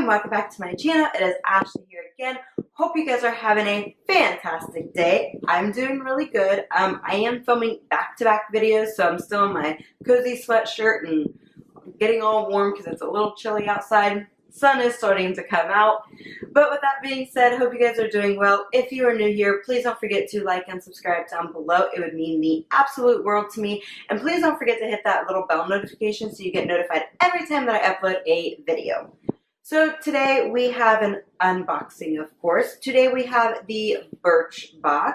and welcome back to my channel. It is Ashley here again. Hope you guys are having a fantastic day. I'm doing really good. I am filming back-to-back videos, so I'm still in my cozy sweatshirt and getting all warm because it's a little chilly outside. Sun is starting to come out. But with that being said, hope you guys are doing well. If you are new here, please don't forget to like and subscribe down below. It would mean the absolute world to me. And please don't forget to hit that little bell notification so you get notified every time that I upload a video. So today we have an unboxing, of course. Today we have the Birchbox.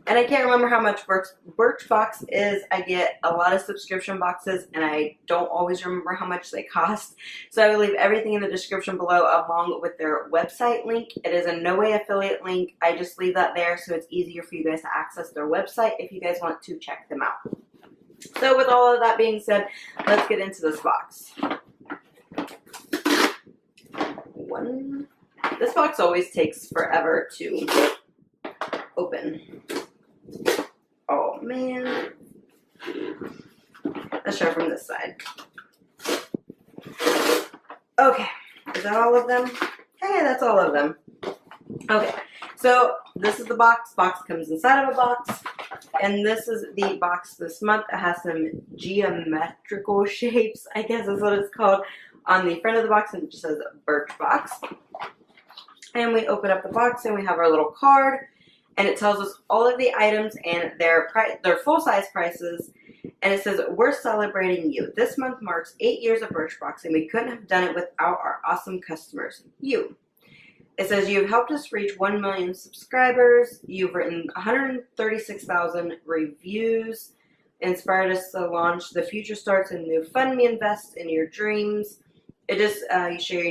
And I can't remember how much Birchbox is. I get a lot of subscription boxes and I don't always remember how much they cost. So I will leave everything in the description below along with their website link. It is a no way affiliate link. I just leave that there so it's easier for you guys to access their website if you guys want to check them out. So with all of that being said, let's get into this box. This box always takes forever to open. Oh man. Let's start from this side. Okay, is that all of them? Hey, that's all of them. Okay, so this is the box. Box comes inside of a box. And this is the box this month. It has some geometrical shapes, I guess is what it's called, on the front of the box, and it just says Birchbox. And we open up the box and we have our little card, and it tells us all of the items and their full-size prices. And it says, we're celebrating you. This month marks 8 years of Birchbox, and we couldn't have done it without our awesome customers, you. It says you've helped us reach 1 million subscribers. You've written 136,000 reviews, inspired us to launch The Future Starts in New Fund Me, invest in your dreams. It just, you share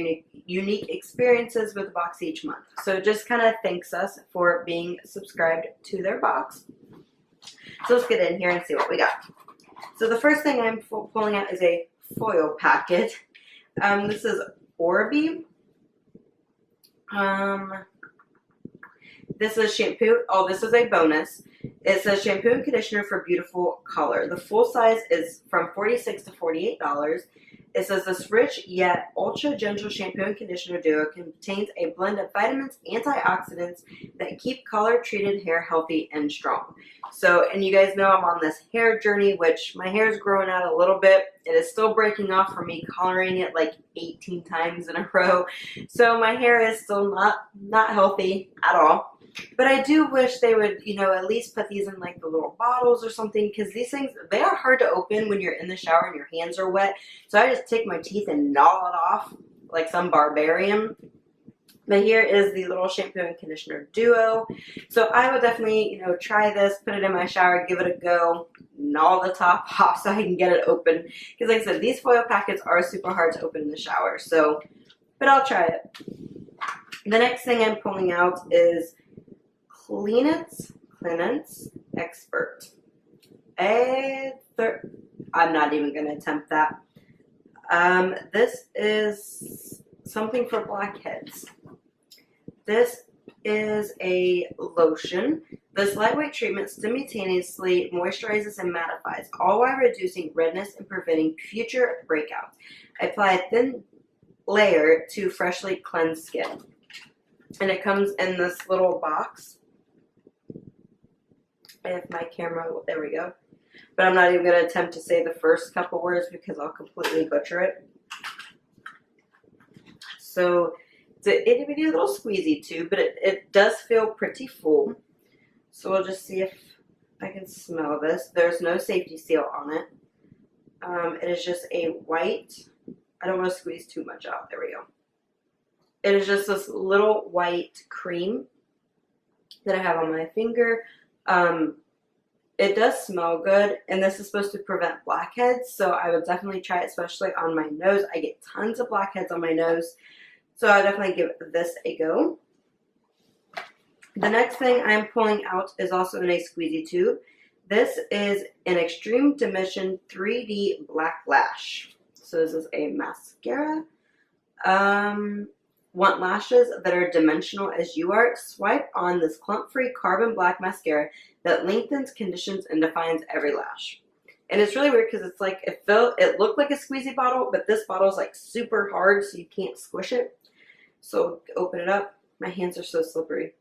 unique experiences with the box each month. So it just kind of thanks us for being subscribed to their box. So let's get in here and see what we got. So the first thing I'm pulling out is a foil packet. This is Orbi. This is shampoo. Oh, this is a bonus. It says shampoo and conditioner for beautiful color. The full size is from $46 to $48. It says this rich yet ultra gentle shampoo and conditioner duo contains a blend of vitamins, antioxidants that keep color treated hair healthy and strong. So, and you guys know I'm on this hair journey, which my hair is growing out a little bit. It is still breaking off from me coloring it like 18 times in a row. So my hair is still not healthy at all. But I do wish they would, you know, at least put these in like the little bottles or something, because these things, they are hard to open when you're in the shower and your hands are wet. So I just take my teeth and gnaw it off like some barbarian. But here is the little shampoo and conditioner duo. So I would definitely, you know, try this, put it in my shower, give it a go, gnaw the top off so I can get it open. Because like I said, these foil packets are super hard to open in the shower. So, but I'll try it. The next thing I'm pulling out is Cleanance Expert. I'm not even going to attempt that. This is something for blackheads. This is a lotion. This lightweight treatment simultaneously moisturizes and mattifies, all while reducing redness and preventing future breakouts. Apply a thin layer to freshly cleansed skin. And it comes in this little box. If my camera, there we go. But I'm not even going to attempt to say the first couple words because I'll completely butcher it. So it's an itty bitty little squeezy tube, but it does feel pretty full. So we'll just see if I can smell this. There's no safety seal on it. It is just a white, I don't want to squeeze too much out. There we go. It is just this little white cream that I have on my finger. It does smell good, and this is supposed to prevent blackheads, so I would definitely try it, especially on my nose. I get tons of blackheads on my nose, so I definitely give this a go. The next thing I'm pulling out is also in a squeezy tube. This is an Extreme Dimension 3D Black Lash. So this is a mascara. Want lashes that are dimensional as you are? Swipe on this clump-free carbon black mascara that lengthens, conditions, and defines every lash. And it's really weird because it's like, it looked like a squeezy bottle, but this bottle is like super hard so you can't squish it. So open it up. My hands are so slippery.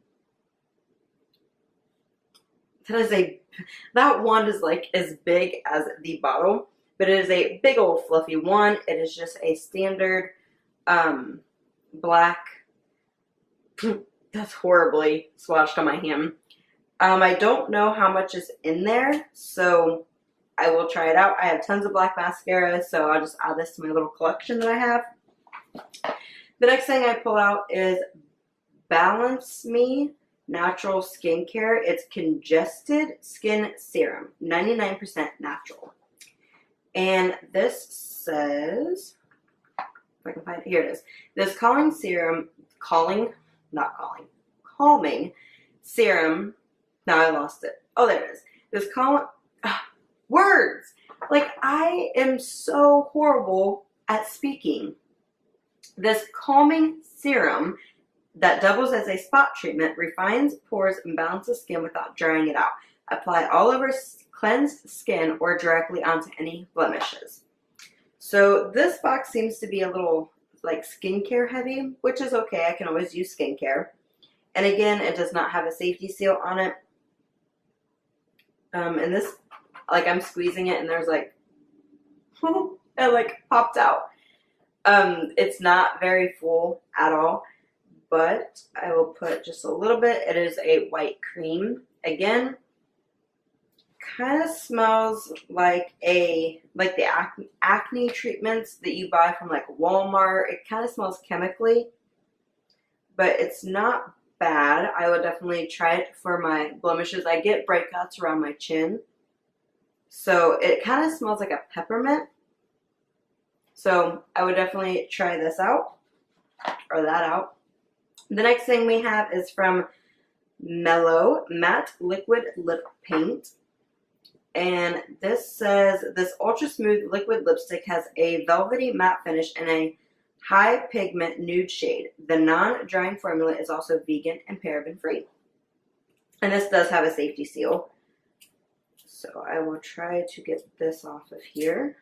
That wand is like as big as the bottle, but it is a big old fluffy wand. It is just a standard black. That's horribly swatched on my hand. I don't know how much is in there, so I will try it out. I have tons of black mascara, so I'll just add this to my little collection that I have. The next thing I pull out is Balance Me Natural Skincare. It's Congested Skin Serum, 99% natural. And this says, if I can find it, here it is. This calming serum, calming serum. Now I lost it. Oh, there it is. This words. Like, I am so horrible at speaking. This calming serum that doubles as a spot treatment refines pores and balances skin without drying it out. Apply all over cleansed skin or directly onto any blemishes. So this box seems to be a little like skincare heavy, which is okay. I can always use skincare. And again, it does not have a safety seal on it. And this, like, I'm squeezing it and there's like, it like popped out. It's not very full at all, but I will put just a little bit. It is a white cream. Again, kind of smells like the acne treatments that you buy from like Walmart. It kind of smells chemically, but it's not bad. I would definitely try it for my blemishes. I get breakouts around my chin, so it kind of smells like a peppermint. So I would definitely try this out, or that out. The next thing we have is from Mellow Matte Liquid Lip Paint. And this says, this ultra smooth liquid lipstick has a velvety matte finish and a high pigment nude shade. The non-drying formula is also vegan and paraben free. And this does have a safety seal. So I will try to get this off of here.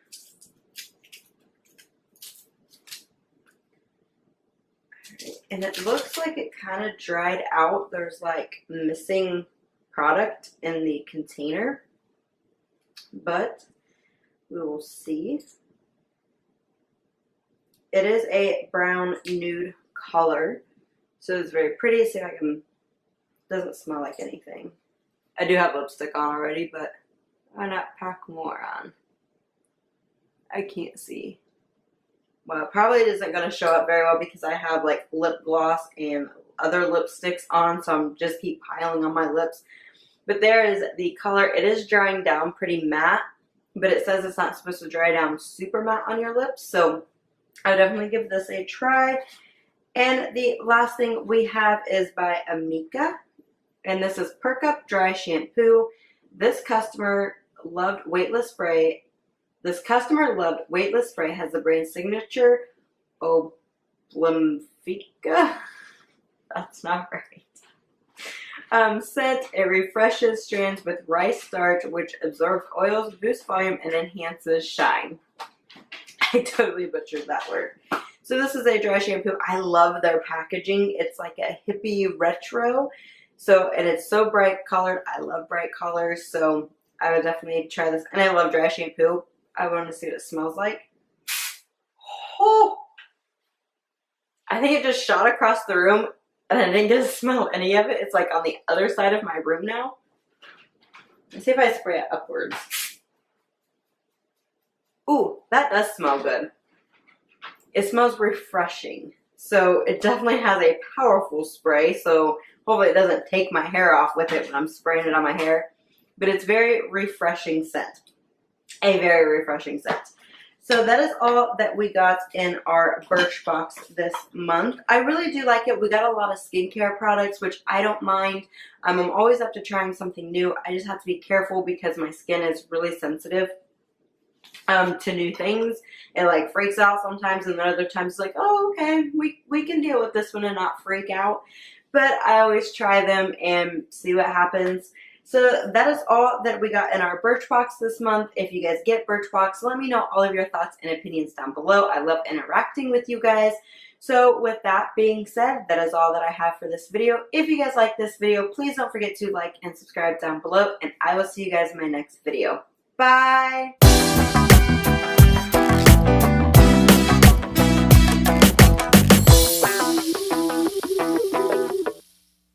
And it looks like it kind of dried out. There's like missing product in the container, but we will see. It is a brown nude color, so it's very pretty. See if I can, doesn't smell like anything. I do have lipstick on already, but why not pack more on? I can't see. Well, it probably isn't going to show up very well because I have like lip gloss and other lipsticks on, so I'm just keep piling on my lips. But there is the color. It is drying down pretty matte, but it says it's not supposed to dry down super matte on your lips, so I would definitely give this a try. And the last thing we have is by Amika, and this is Perk Up Dry Shampoo. This customer loved Weightless Spray. This customer loved Weightless Spray, has the brand signature Oblumfica. That's not right. Scent. It refreshes strands with rice starch, which absorbs oils, boosts volume, and enhances shine. I totally butchered that word. So this is a dry shampoo. I love their packaging. It's like a hippie retro. So, and it's so bright colored. I love bright colors, so I would definitely try this. And I love dry shampoo. I want to see what it smells like. Oh! I think it just shot across the room and I didn't get to smell any of it. It's like on the other side of my room now. Let's see if I spray it upwards. Ooh, that does smell good. It smells refreshing. So it definitely has a powerful spray. So hopefully it doesn't take my hair off with it when I'm spraying it on my hair. But it's very refreshing scent. A very refreshing scent. So that is all that we got in our Birchbox this month. I really do like it. We got a lot of skincare products, which I don't mind. I'm always up to trying something new. I just have to be careful because my skin is really sensitive to new things. It like freaks out sometimes, and then other times it's like, oh, okay, we can deal with this one and not freak out. But I always try them and see what happens. So that is all that we got in our Birchbox this month. If you guys get Birchbox, let me know all of your thoughts and opinions down below. I love interacting with you guys. So with that being said, that is all that I have for this video. If you guys like this video, please don't forget to like and subscribe down below, and I will see you guys in my next video. Bye!